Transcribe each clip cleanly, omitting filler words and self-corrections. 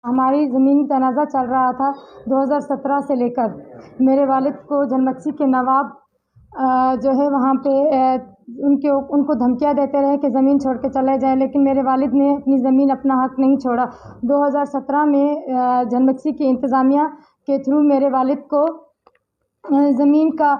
हमारी ज़मीनी तनाज़ा चल रहा था 2017 से लेकर। मेरे वालिद को झलमक्सी के नवाब जो है वहाँ पे उनको धमकियाँ देते रहे कि ज़मीन छोड़ के चले जाएं, लेकिन मेरे वालिद ने अपनी ज़मीन अपना हक़ नहीं छोड़ा। 2017 में झलमक्सी की इंतज़ामिया के थ्रू मेरे वालिद को ज़मीन का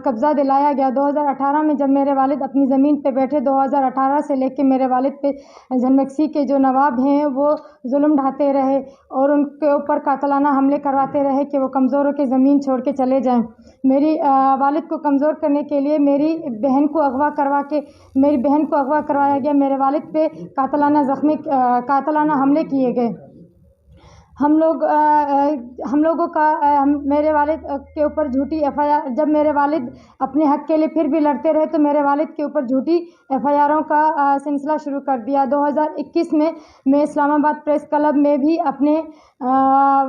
कब्ज़ा दिलाया गया। 2018 में जब मेरे वालिद अपनी ज़मीन पे बैठे, 2018 से लेके मेरे वालिद पे झलमक्सी के जो नवाब हैं वो जुल्म ढाते रहे और उनके ऊपर कातलाना हमले करवाते रहे कि वो कमज़ोरों की ज़मीन छोड़ के चले जाएं। मेरी वालिद को कमज़ोर करने के लिए मेरी बहन को अगवा करवाया गया। मेरे वालिद पे कातलाना हमले किए गए। मेरे वालिद के ऊपर झूठी एफआईआर, जब मेरे वालिद अपने हक़ के लिए फिर भी लड़ते रहे तो मेरे वालिद के ऊपर झूठी एफआईआरों का सिलसिला शुरू कर दिया। 2021 में मैं इस्लामाबाद प्रेस क्लब में भी अपने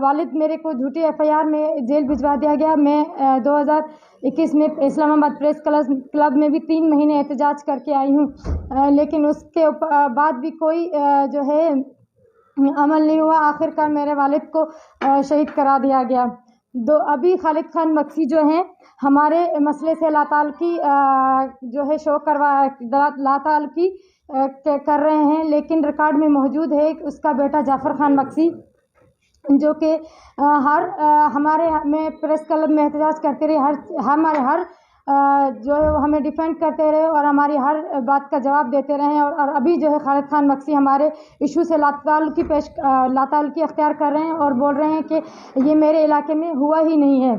वालिद मेरे को झूठी एफआईआर में जेल भिजवा दिया गया। मैं 2021 में इस्लामाबाद प्रेस क्लब में भी 3 महीने एहतजाज करके आई हूँ, लेकिन उसके बाद भी कोई जो है अमल नहीं हुआ। आखिरकार मेरे वालिद को शहीद करा दिया गया। अभी खालिद खान मक्सी जो हैं हमारे मसले से लाताल्की जो है शो लाताल्की कर रहे हैं, लेकिन रिकॉर्ड में मौजूद है उसका बेटा जाफ़र खान मक्सी जो कि मैं प्रेस क्लब में एहतजाज करते रहे, हर जो है वो हमें डिफेंड करते रहे और हमारी हर बात का जवाब देते रहे और अभी जो है खालिद खान मक्सी हमारे इशू से लाताल्की अख्तियार कर रहे हैं और बोल रहे हैं कि ये मेरे इलाके में हुआ ही नहीं है,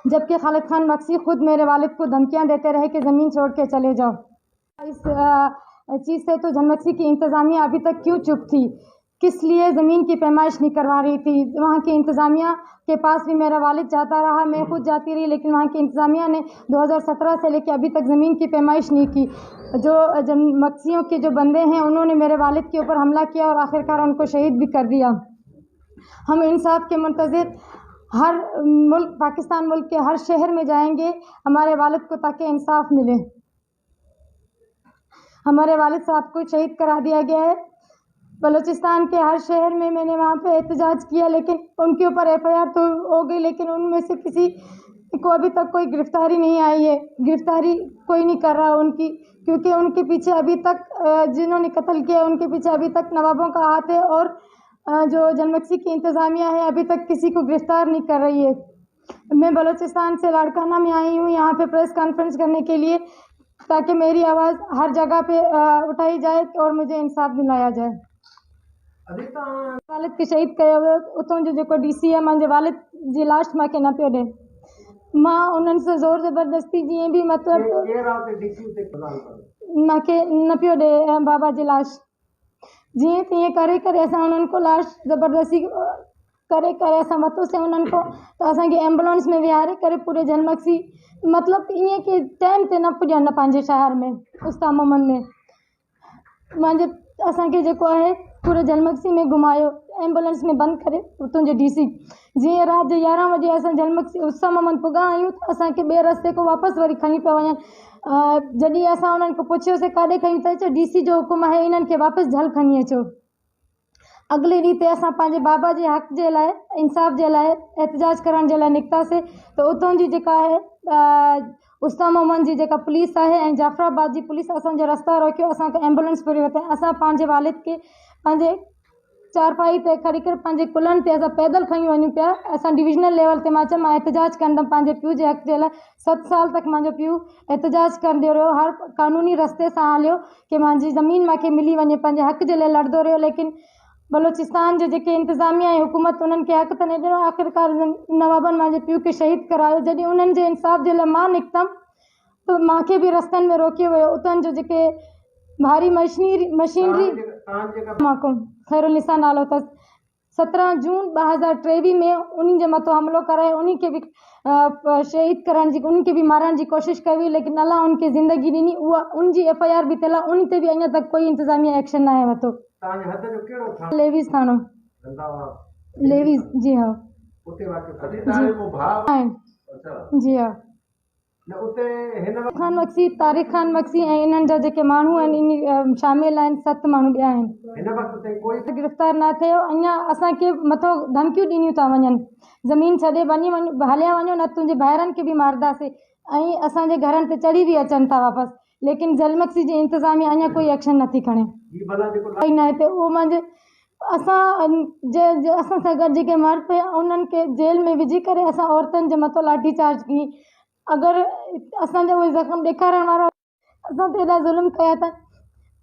जबकि खालिद खान मक्सी खुद मेरे वालिद को धमकियां देते रहे कि ज़मीन छोड़ के चले जाओ। इस चीज़ से तो झलमक्सी की इंतज़ामिया अभी तक क्यों चुप थी? किस लिए ज़मीन की पैमाइश नहीं करवा रही थी? वहाँ की इंतज़ामिया के पास भी मेरा वालिद जाता रहा, मैं खुद जाती रही, लेकिन वहाँ की इंतज़ामिया ने 2017 से लेकर अभी तक ज़मीन की पैमाइश नहीं की। जो झलमक्सियों के जो बंदे हैं उन्होंने मेरे वालिद के ऊपर हमला किया और आखिरकार उनको शहीद भी कर दिया। हम इंसाफ के मुंतज़िर पाकिस्तान मुल्क के हर शहर में जाएंगे हमारे वालिद को, ताकि इंसाफ मिले। हमारे वालिद साहब को शहीद करा दिया गया है। बलूचिस्तान के हर शहर में मैंने वहाँ पे एहतजाज किया, लेकिन उनके ऊपर एफआईआर तो हो गई, लेकिन उनमें से किसी को अभी तक कोई गिरफ्तारी नहीं आई है। गिरफ्तारी कोई नहीं कर रहा उनकी, क्योंकि उनके पीछे अभी तक जिन्होंने कत्ल किया उनके पीछे अभी तक नवाबों का हाथ है और जो झलमक्सी की इंतज़ामिया है अभी तक किसी को गिरफ्तार नहीं कर रही है। मैं बलूचिस्तान से लाड़काना में आई हूँ यहाँ पे प्रेस कॉन्फ्रेंस करने के लिए, ताकि मेरी आवाज़ हर जगह पे उठाई जाए और मुझे इंसाफ दिलाया जाए। वालिद के शहीद कयो हुयो उतों जो जेको डीसी है मुंहिंजे वालिद जी लाश मूंखे न पियो ॾे। मां उन्हनि सां ज़ोर ज़बरदस्ती जीअं बि मतिलबु मूंखे न पियो ॾे बाबा जी लाश, जीअं तीअं करे असां उन्हनि को लाश ज़बरदस्ती करे असां वरितोसीं उन्हनि को, त असांखे एम्बुलेंस में विहारे करे पूरे झलमक्सी मतिलबु ईअं कि टाइम ते न पुॼनि पंहिंजे शहर में उस्ता मोमन में असांखे जेको आहे पूरे झलमक्सी में घुमायो एम्बुलेंस में बंदि करे उतों जो डीसी। जीअं राति जो 11 बजे असां झलमक्सी उस्ता मोमन पुॻा आहियूं त असांखे ॿिए रस्ते को वापसि वरी खणी पिया वञनि। जॾहिं असां उन्हनि खां पुछियोसीं काॾे खणी त चयो डीसी जो हुकुम आहे इन्हनि खे वापसि झल खणी अचो। अगले ॾींहं ते असां पंहिंजे बाबा जे हक़ जे लाइ इंसाफ़ जे लाइ एहतजाज करण जे लाइ निकितासीं, त उतों जी जेका आहे उस्ता मोमन जी जेका पुलिस आहे ऐं जाफ़राबाद जी पुलिस असांजो रस्ता रोकियो, असांखे एम्बुलेंस पूरी वरितईं। असां पंहिंजे वालिद खे पंहिंजे चारपाई ते खणी करे पंहिंजे कुल्हनि ते असां पैदल खणी वञूं पिया। असां डिविजनल लेवल ते मां एहतजाज कंदमि पंहिंजे पीउ जे हक़ जे लाइ। 7 साल तक मुंहिंजो पीउ एहतजाज कंदो रहियो, हर क़ानूनी रस्ते सां हलियो कि मुंहिंजी ज़मीन मूंखे मिली वञे, पंहिंजे हक़ जे लाइ लड़ंदो रहियो, लेकिन बलूचिस्तान जो जेके इंतज़ामिया ऐं हुकूमत उन्हनि खे हक़ त न ॾिनो। आख़िरकार नवाबनि मुंहिंजे पीउ खे शहीद करायो। जॾहिं उन्हनि जे इंसाफ़ जे लाइ मां निकितमि त मूंखे बि रस्तनि में रोकियो वियो। उतां जो जेके भारी मशीनरी खैरुनिसा नालो अथसि, 17 जून 2023 में उन्हनि जे मथां हमिलो कराए उन्हीं खे बि शहीद करण जी, उन्हनि खे बि मारण जी कोशिशि कई हुई, लेकिन अलाह उनखे ज़िंदगी ॾिनी। उनजी एफआईआर बि थियल आहे, उन ते बि अञा तक कोई इंतज़ामिया एक्शन न आहे वरितो। लेवीज़ थानो, लेवीज़, जी हाँ जी हाँ। खान बख्शी, तारिक खान बख्शी ऐं इन्हनि जा जेके माण्हू आहिनि इन शामिल आहिनि, 7 माण्हू ॿिया आहिनि। गिरफ़्तार न थियो। अञा असांखे मथो धमकियूं ॾिनियूं था वञनि, ज़मीन छॾे हलिया वञो न तुंहिंजे भाइरनि खे बि मारदासीं, ऐं असांजे घरनि ते चढ़ी बि अचनि था वापसि। लेकिन जलमक्सी जी इंतिज़ामिया अञा कोई एक्शन नथी खणे। न हिते उहो मुंहिंजे असां सां गॾु जेके मर्द पिया उन्हनि खे जेल में विझी करे असां औरतुनि जे मथां लाठी चार्ज की। अगरि असांजा उहे ज़ख़्म ॾेखारण वारा असां ते एॾा ज़ुल्म कया था।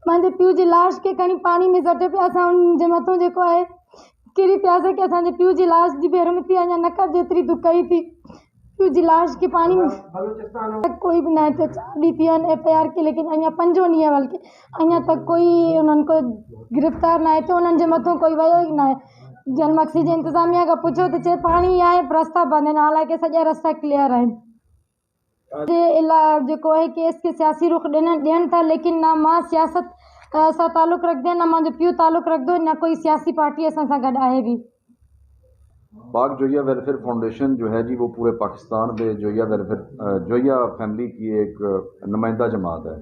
मुंहिंजे पीउ जी लाश खे खणी पाणी में सटे पिया, असां उनजे मथां जेको आहे किरी पियासीं कि असांजे पीउ जी लाश जी बेरहमती अञा न कर जेतिरी तूं कई थी। पीउ जी लाश खे पाणी में कोई बि न हिते 4 ॾींहं थी विया आहिनि FIR की, लेकिन अञा 5 ॾींहं बल्कि अञा तक कोई उन्हनि को गिरफ़्तार न आहे, उन्हनि जे मथां कोई वियो ई न आहे। जलमक्सी जी इंतिज़ामिया खां पुछो त चए पाणी आहे, रस्ता बंदि आहिनि, हालांकि सॼा रस्ता क्लियर आहिनि। जेको आहे केस खे सियासी रुख ॾियनि था, लेकिन ना मां सियासत सां ताल्लुक़ रखंदी आहियां, न मुंहिंजो पीउ ताल्लुक़ रखंदो, न कोई सियासी पार्टी असां सां गॾु आहे भी। पाक जोया वेलफेयर फाउंडेशन जो है जी, वो पूरे पाकिस्तान में जोया फैमिली की एक नुमाइंदा जमात है,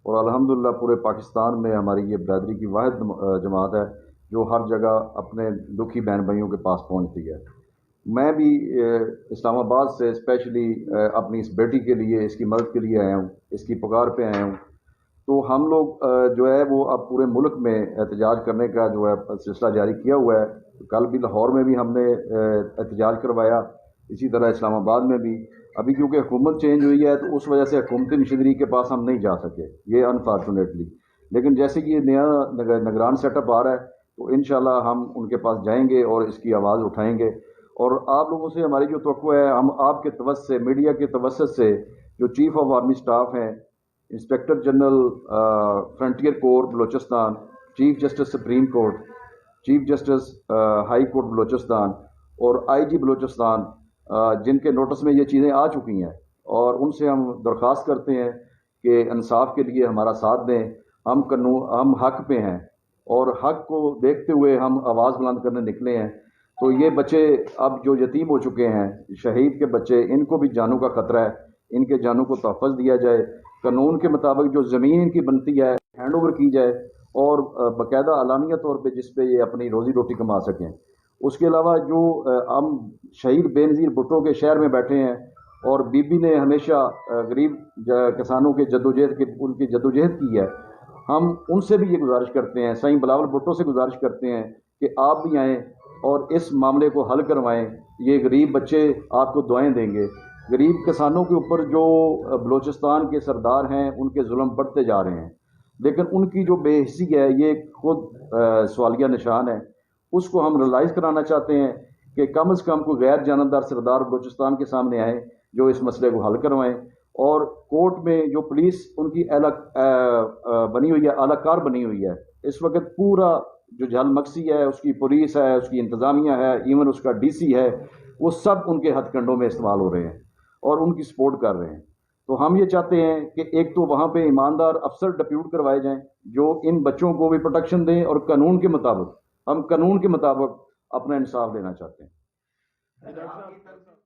और अल्हम्दुलिल्लाह पूरे पाकिस्तान में हमारी ये बरादरी की वाहिद जमात है जो हर जगह अपने दुखी बहन भाइयों के पास पहुंचती है। मैं भी इस्लामाबाद से स्पेशली अपनी इस बेटी के लिए, इसकी मदद के लिए आया हूँ, इसकी पुकार पे आया हूँ। तो हम लोग जो है वो अब पूरे मुल्क में एहतजाज करने का जो है सिलसिला जारी किया हुआ है। कल भी लाहौर में भी हमने एहतजाज करवाया, इसी तरह इस्लामाबाद में भी। अभी क्योंकि हुकूमत चेंज हुई है तो उस वजह से हुकूमती मिशनरी के पास हम नहीं जा सके, ये अनफॉर्चुनेटली। लेकिन जैसे कि ये नया निगरान सेटअप आ रहा है तो इंशाल्लाह हम उनके पास जाएंगे और इसकी आवाज़ उठाएंगे। और आप लोगों से हमारी जो तवक्को है, हम आपके तवज्जुह से, मीडिया के तवज्जुह से, जो चीफ ऑफ आर्मी स्टाफ हैं, inspector general frontier court Balochistan, chief justice supreme court, chief justice high court Balochistan और IG बलोचिस्तान, जिनके नोटिस में ये चीज़ें आ चुकी हैं, और उनसे हम दरख्वास्त करते हैं कि इंसाफ के लिए हमारा साथ दें। हम हक पे हैं और हक को देखते हुए हम आवाज़ बुलंद करने निकले हैं। तो ये बच्चे अब जो यतीम हो चुके हैं, शहीद के बच्चे, इनको भी जानों का ख़तरा है, इनके जानों को तहफ़्फ़ुज़ दिया जाए। कानून के मुताबिक जो ज़मीन इनकी बनती है हैंड ओवर की जाए, और बाकायदा अलानिया तौर पे जिस पे ये अपनी रोज़ी रोटी कमा सकें। उसके अलावा जो हम शहीद बेनज़ीर भुट्टो के शहर में बैठे हैं, और बीबी ने हमेशा गरीब किसानों के उनकी जद्दोजहद की है, हम उनसे भी ये गुजारिश करते हैं, सईं बिलावल भुट्टो से गुजारिश करते हैं कि आप भी आएँ और इस मामले को हल करवाएं। ये गरीब बच्चे आपको दुआएं देंगे। गरीब किसानों के ऊपर जो बलूचिस्तान के सरदार हैं उनके जुल्म बढ़ते जा रहे हैं, लेकिन उनकी जो बेहिसी है ये खुद सवालिया निशान है। उसको हम रियलाइज़ कराना चाहते हैं कि कम से कम कोई गैर जानबदार सरदार बलूचिस्तान के सामने आए जो इस मसले को हल करवाएं। और कोर्ट में जो पुलिस उनकी बनी हुई है, अलाकार बनी हुई है, इस वक्त पूरा जो जलमक्सी है, उसकी पुलिस है, उसकी इंतज़ामिया है, इवन उसका DC है, वो सब उनके हथकंडों में इस्तेमाल हो रहे हैं और उनकी सपोर्ट कर रहे हैं। तो हम ये चाहते हैं कि एक तो वहाँ पे ईमानदार अफसर डिप्यूट करवाए जाएं जो इन बच्चों को भी प्रोटेक्शन दें, और कानून के मुताबिक, हम कानून के मुताबिक अपना इंसाफ देना चाहते हैं।